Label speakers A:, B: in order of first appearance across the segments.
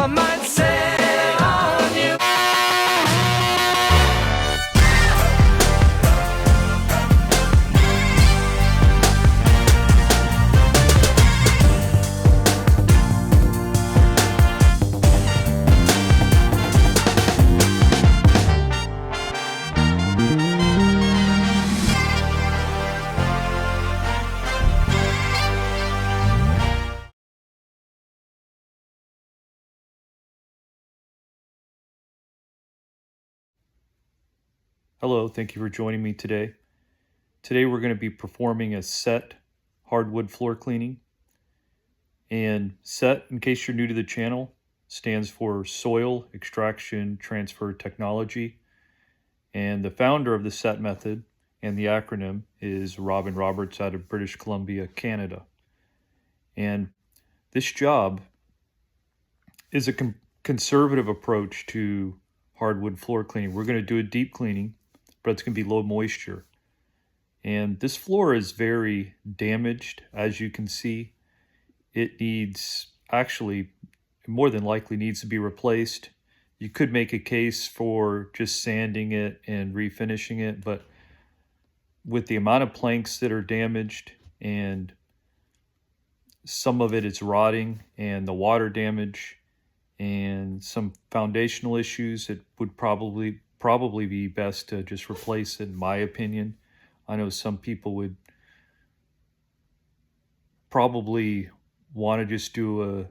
A: I might sail on you.
B: Hello, thank you for joining me today. Today we're going to be performing a set hardwood floor cleaning. And SET, in case you're new to the channel, stands for Soil Extraction Transfer Technology. And the founder of the SET method and the acronym is Robin Roberts out of British Columbia, Canada. And this job is a conservative approach to hardwood floor cleaning. We're going to do a deep cleaning, but it's going to be low moisture. And this floor is very damaged, as you can see. It needs, actually, more than likely needs to be replaced. You could make a case for just sanding it and refinishing it, but with the amount of planks that are damaged and some of it is rotting and the water damage and some foundational issues, it would probably be best to just replace it, in my opinion. I know some people would probably want to just do a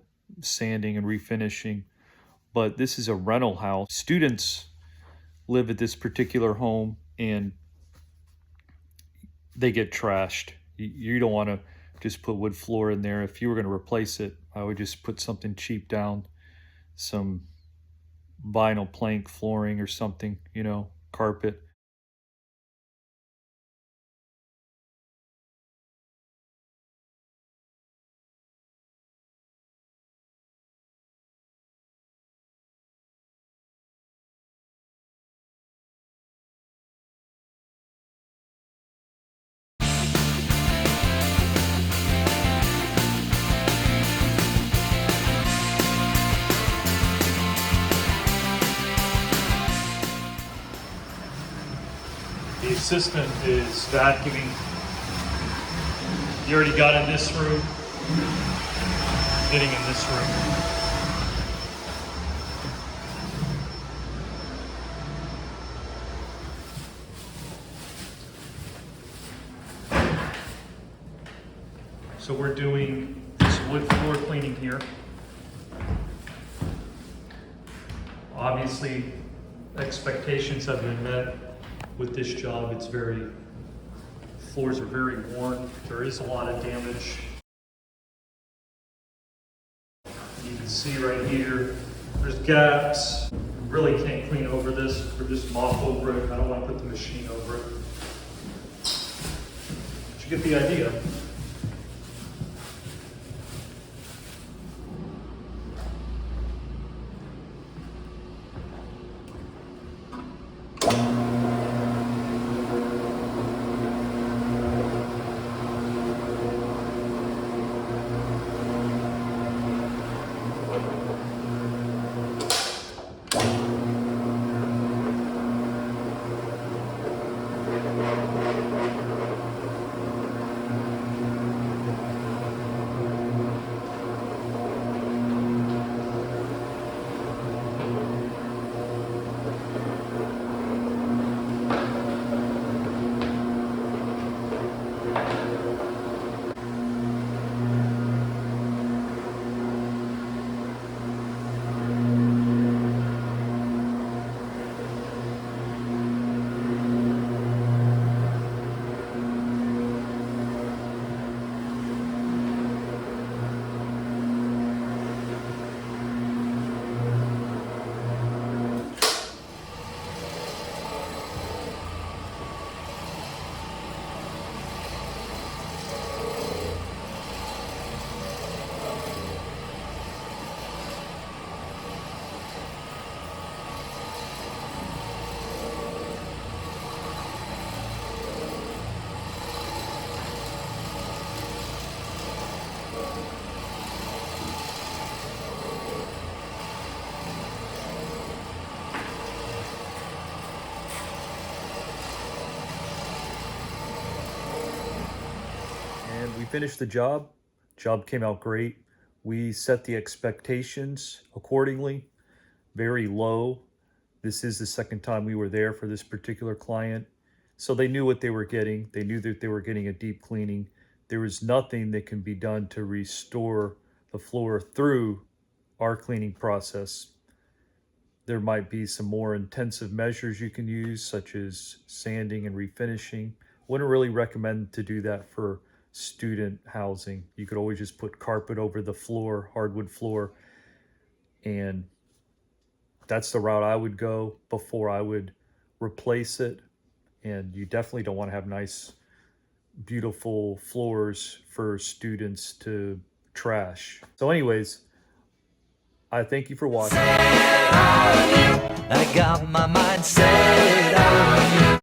B: sanding and refinishing, but this is a rental house. Students live at this particular home and they get trashed. You don't want to just put wood floor in there. If you were going to replace it, I would just put something cheap down, some vinyl plank flooring or something, carpet. The assistant is vacuuming. You already got in this room, getting in this room. So we're doing this wood floor cleaning here. Obviously, expectations have been met. With this job, floors are very worn. There is a lot of damage. You can see right here, there's gaps. Really can't clean over this or just mop over it. I don't want to put the machine over it. But you get the idea. we finished the job. Job came out great. We set the expectations accordingly, very low. This is the second time we were there for this particular client. So they knew what they were getting. They knew that they were getting a deep cleaning. There was nothing that can be done to restore the floor through our cleaning process. There might be some more intensive measures you can use, such as sanding and refinishing. Wouldn't really recommend to do that for student housing. You could always just put carpet over the floor, hardwood floor, and that's the route I would go before I would replace it. And you definitely don't want to have nice, beautiful floors for students to trash. So anyways, I thank you for watching.
A: I got my mind set